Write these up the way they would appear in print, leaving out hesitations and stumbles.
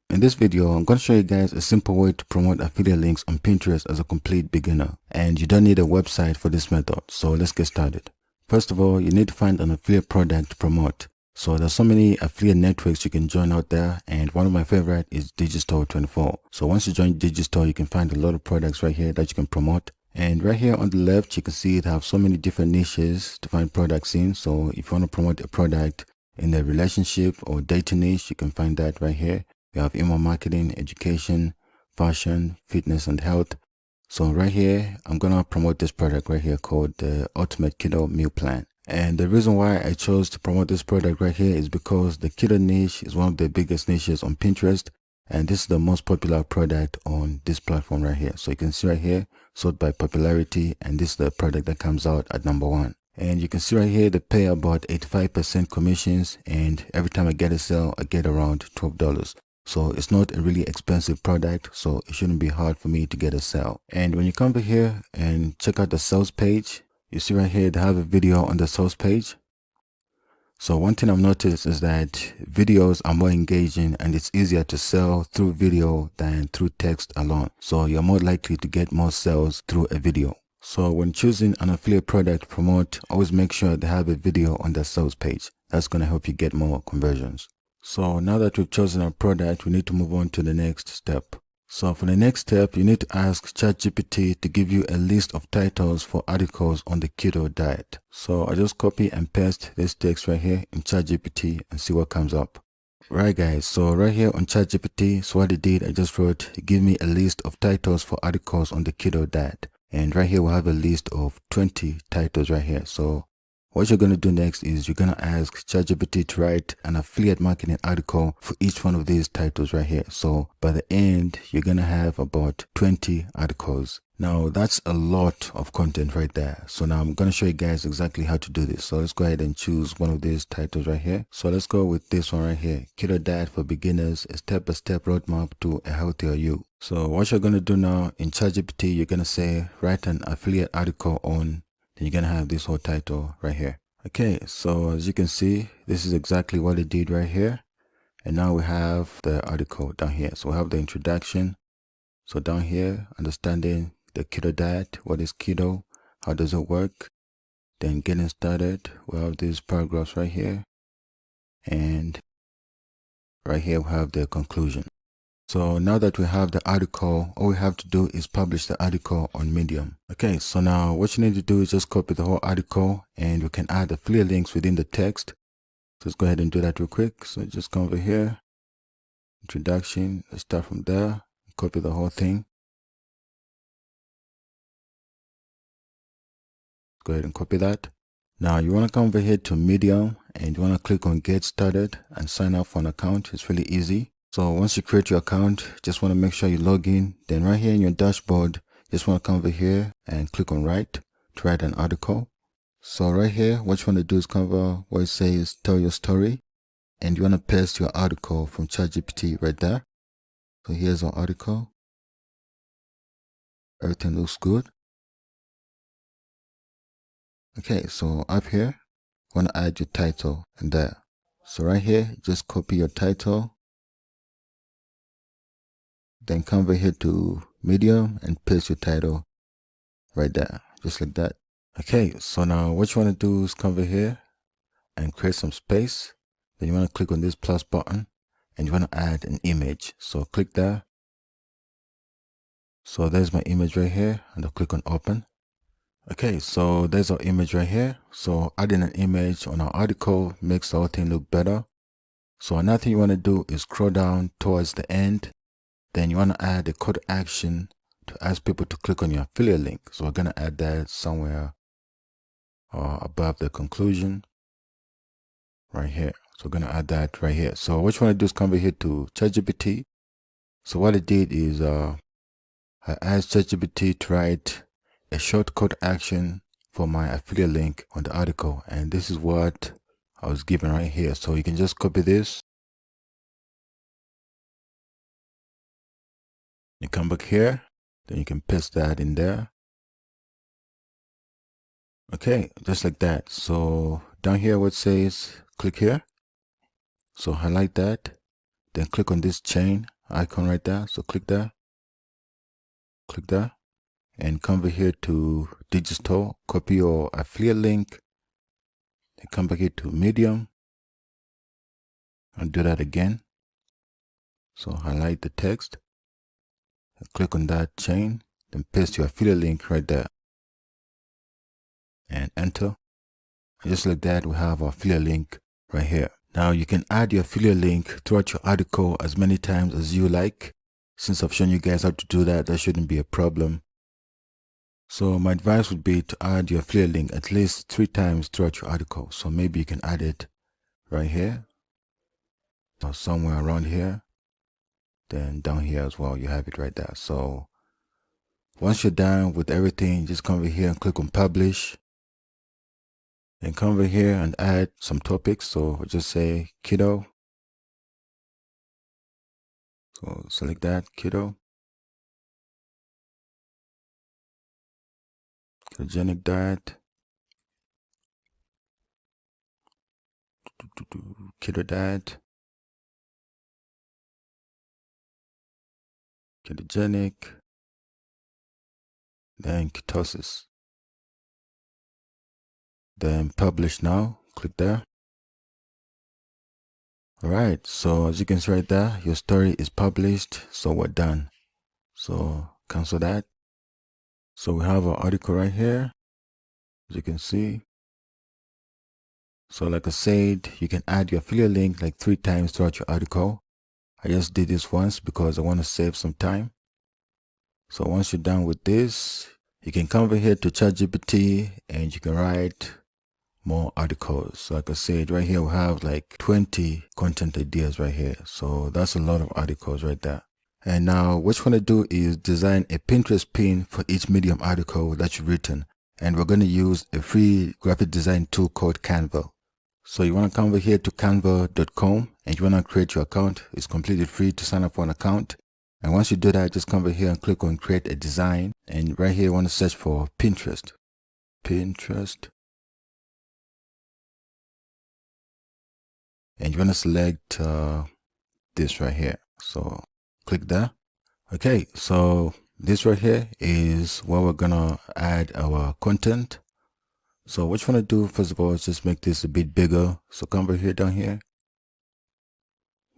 In this video, I'm going to show you guys a simple way to promote affiliate links on Pinterest as a complete beginner. And you don't need a website for this method. So let's get started. First of all, you need to find an affiliate product to promote. So there's so many affiliate networks you can join out there. And one of my favorite is Digistore24. So once you join Digistore, you can find a lot of products right here that you can promote. And right here on the left, you can see it have so many different niches to find products in. So if you want to promote a product in the relationship or dating niche, you can find that right here. We have email marketing, education, fashion, fitness, and health. So right here, I'm going to promote this product right here called the Ultimate Keto Meal Plan. And the reason why I chose to promote this product right here is because the keto niche is one of the biggest niches on Pinterest. And this is the most popular product on this platform right here. So you can see right here, sort by popularity. And this is the product that comes out at #1. And you can see right here, they pay about 85% commissions. And every time I get a sale, I get around $12. So it's not a really expensive product, so it shouldn't be hard for me to get a sale. And when you come over here and check out the sales page, you see right here, they have a video on the sales page. So one thing I've noticed is that videos are more engaging and it's easier to sell through video than through text alone. So you're more likely to get more sales through a video. So when choosing an affiliate product to promote, always make sure they have a video on the sales page. That's going to help you get more conversions. So now that we've chosen our product, we need to move on to the next step. So for the next step, you need to ask ChatGPT to give you a list of titles for articles on the keto diet. So I just copy and paste this text right here in ChatGPT and see what comes up. Right guys, so right here on ChatGPT, so what I did, I just wrote, give me a list of titles for articles on the keto diet. And right here, we'll have a list of 20 titles right here. So what you're going to do next is you're going to ask ChatGPT to write an affiliate marketing article for each one of these titles right here. So by the end, you're going to have about 20 articles. Now that's a lot of content right there. So now I'm going to show you guys exactly how to do this. So let's go ahead and choose one of these titles right here. So let's go with this one right here. Keto Diet for Beginners, a step-by-step roadmap to a healthier you. So what you're going to do now in ChatGPT, you're going to say, write an affiliate article on, then you're going to have this whole title right here. Okay, so as you can see, this is exactly what it did right here. And now we have the article down here. So we have the introduction. So down here, understanding the keto diet. What is keto? How does it work? Then getting started. We have these paragraphs right here. And right here, we have the conclusion. So now that we have the article, all we have to do is publish the article on Medium. Okay, so now what you need to do is just copy the whole article and we can add affiliate links within the text. So let's go ahead and do that real quick. So just come over here, introduction, let's start from there, copy the whole thing. Go ahead and copy that. Now you want to come over here to Medium and you want to click on Get Started and sign up for an account. It's really easy. So once you create your account, just want to make sure you log in. Then right here in your dashboard, just want to come over here and click on Write to write an article. So right here, what you want to do is cover where it says Tell Your Story. And you want to paste your article from ChatGPT right there. So here's our article. Everything looks good. Okay, so up here, you want to add your title in there. So right here, just copy your title. Then come over here to Medium and paste your title right there, just like that. Okay, so now what you want to do is come over here and create some space. Then you want to click on this plus button and you want to add an image. So click there. So there's my image right here and I'll click on open. Okay, so there's our image right here. So adding an image on our article makes the whole thing look better. So another thing you want to do is scroll down towards the end. Then you want to add a call to action to ask people to click on your affiliate link. So we're going to add that somewhere above the conclusion right here. So we're going to add that right here. So what you want to do is come over here to ChatGPT. So what I did is I asked ChatGPT to write a short call to action for my affiliate link on the article. And this is what I was given right here. So you can just copy this. You come back here, then you can paste that in there. Okay, just like that. So down here where it says click here. So highlight that, then click on this chain icon right there. So click that, and come over here to Digistore, copy your affiliate link, and come back here to Medium, and do that again. So highlight the text, and click on that chain, then paste your affiliate link right there, and enter. And just like that, we have our affiliate link right here. Now you can add your affiliate link throughout your article as many times as you like. Since I've shown you guys how to do that, that shouldn't be a problem. So my advice would be to add your affiliate link at least 3 times throughout your article. So maybe you can add it right here, or somewhere around here, then down here as well, you have it right there. So once you're done with everything, just come over here and click on publish. Then come over here and add some topics. So just say keto. So select that, keto. Ketogenic diet. Keto diet. Ketogenic. Then ketosis. Then publish now. Click there. Alright, so as you can see right there, your story is published. So we're done. So cancel that. So we have our article right here, as you can see. So like I said, you can add your affiliate link like 3 times throughout your article. I just did this once because I want to save some time. So once you're done with this, you can come over here to ChatGPT and you can write more articles. So like I said, right here we have like 20 content ideas right here. So that's a lot of articles right there. And now what you want to do is design a Pinterest pin for each Medium article that you've written. And we're going to use a free graphic design tool called Canva. So you want to come over here to canva.com and you want to create your account. It's completely free to sign up for an account. And once you do that, just come over here and click on create a design. And right here, you want to search for Pinterest. Pinterest. And you want to select this right here. So click that. Okay, so this right here is where we're gonna add our content. So what you want to do first of all is just make this a bit bigger. So come over here, down here,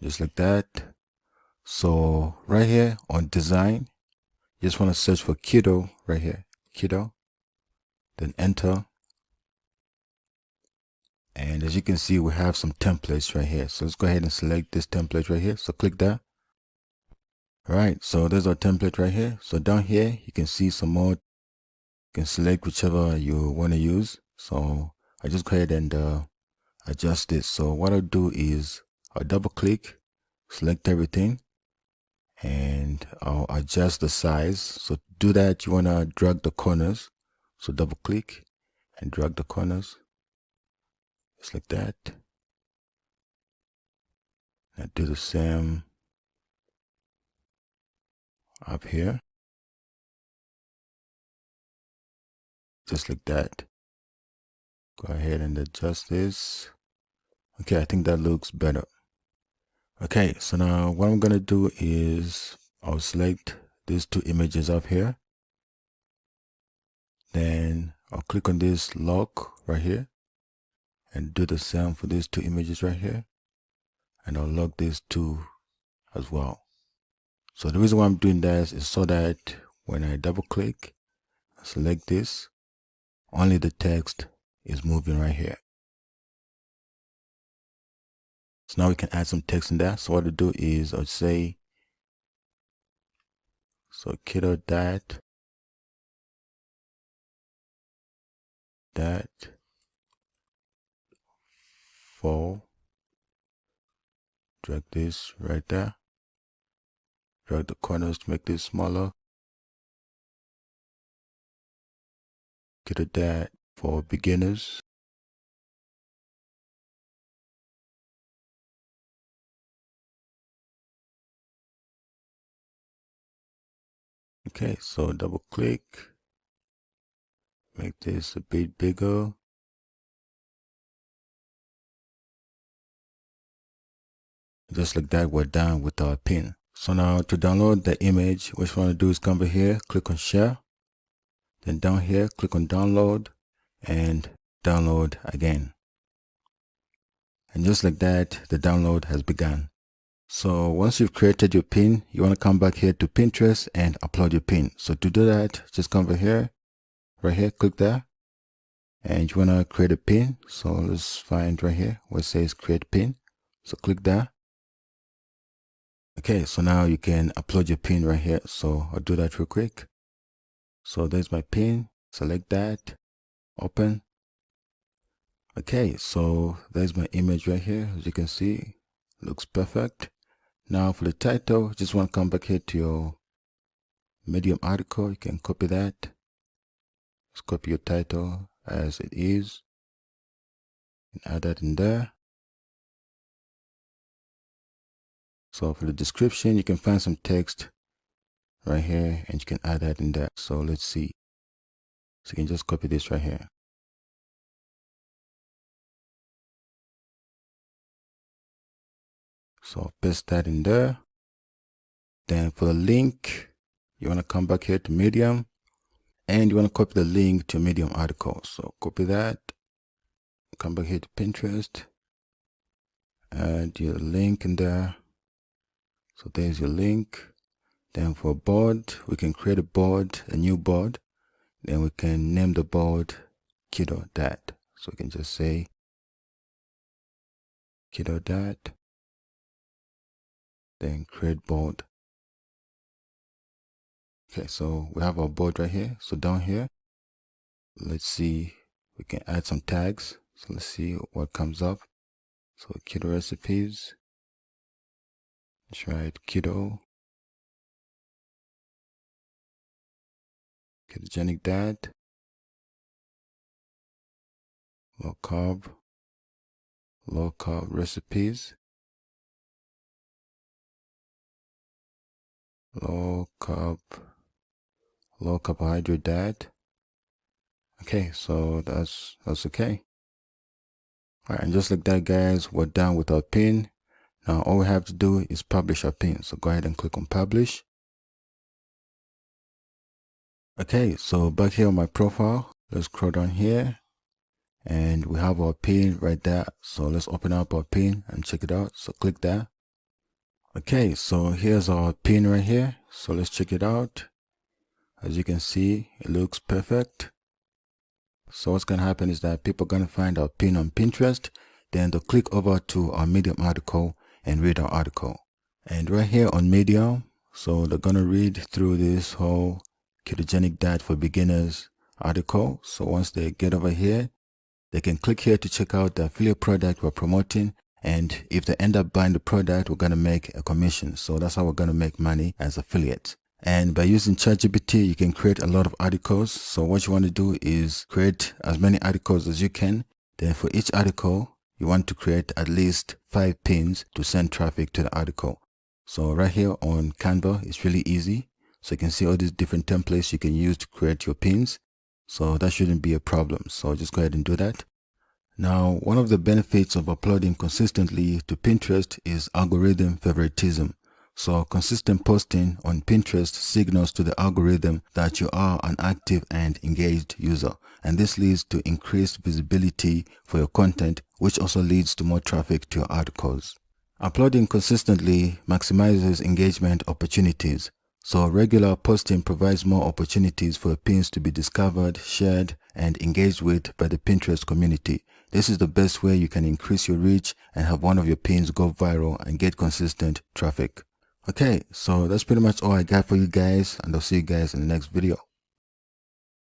just like that. So right here on design, you just want to search for keto right here, keto, then enter. And as you can see, we have some templates right here. So let's go ahead and select this template right here. So click that. All right, so there's our template right here. So down here, you can see some more. You can select whichever you want to use. So I just go ahead and adjust this. So what I'll do is I'll double click, select everything, and I'll adjust the size. So to do that, you want to drag the corners. So double click and drag the corners, just like that. And do the same up here, just like that. Go ahead and adjust this. Okay, I think that looks better. Okay, so now what I'm gonna do is I'll select these 2 images up here. Then I'll click on this lock right here and do the same for these 2 images right here. And I'll lock these 2 as well. So the reason why I'm doing that is so that when I double click, select this, only the text is moving right here. So now we can add some text in there. So what I'll do is I'll say, so keto diet, fall, drag this right there, drag the corners to make this smaller. Keto diet for beginners. Okay, so double click, make this a bit bigger. Just like that, we're done with our pin. So now to download the image, what you want to do is come over here, click on share, then down here, click on download and download again. And just like that, the download has begun. So once you've created your pin, you want to come back here to Pinterest and upload your pin. So to do that, just come over here, right here, click there, and you want to create a pin. So let's find right here where it says create pin. So click there. Okay, so now you can upload your pin right here. So I'll do that real quick. So there's my pin, select that, open. Okay, so there's my image right here. As you can see, looks perfect. Now for the title, just want to come back here to your Medium article. You can copy that. Just copy your title as it is and add that in there. So for the description, you can find some text right here and you can add that in there. So let's see. So you can just copy this right here. So paste that in there. Then for the link, you want to come back here to Medium and you want to copy the link to Medium article. So copy that, come back here to Pinterest, add your link in there. So there's your link. Then for board, we can create a board, a new board. Then we can name the board Kiddo Dad. So we can just say Kiddo Dad. Then create board. Okay, so we have our board right here. So down here, let's see, we can add some tags. So let's see what comes up. So kiddo recipes. Let's write kiddo. Ketogenic dad. Low carb recipes. Low carbohydrate dad. Okay, so that's okay. Alright, and just like that, guys, we're done with our pin. Now all we have to do is publish our pin. So go ahead and click on publish. Okay, so back here on my profile, let's scroll down here and we have our pin right there. So let's open up our pin and check it out. So click that. Okay, so here's our pin right here. So let's check it out. As you can see, it looks perfect. So what's going to happen is that people are going to find our pin on Pinterest. Then they'll click over to our Medium article and read our article. And right here on Medium, so they're going to read through this whole Ketogenic Diet for Beginners article. So once they get over here, they can click here to check out the affiliate product we're promoting. And if they end up buying the product, we're going to make a commission. So that's how we're going to make money as affiliates. And by using ChatGPT, you can create a lot of articles. So what you want to do is create as many articles as you can. Then for each article, you want to create at least 5 pins to send traffic to the article. So right here on Canva, it's really easy. So you can see all these different templates you can use to create your pins. So that shouldn't be a problem. So just go ahead and do that. Now, one of the benefits of uploading consistently to Pinterest is algorithm favoritism. So consistent posting on Pinterest signals to the algorithm that you are an active and engaged user. And this leads to increased visibility for your content, which also leads to more traffic to your articles. Uploading consistently maximizes engagement opportunities. So regular posting provides more opportunities for your pins to be discovered, shared, and engaged with by the Pinterest community. This is the best way you can increase your reach and have one of your pins go viral and get consistent traffic. Okay, so that's pretty much all I got for you guys, and I'll see you guys in the next video.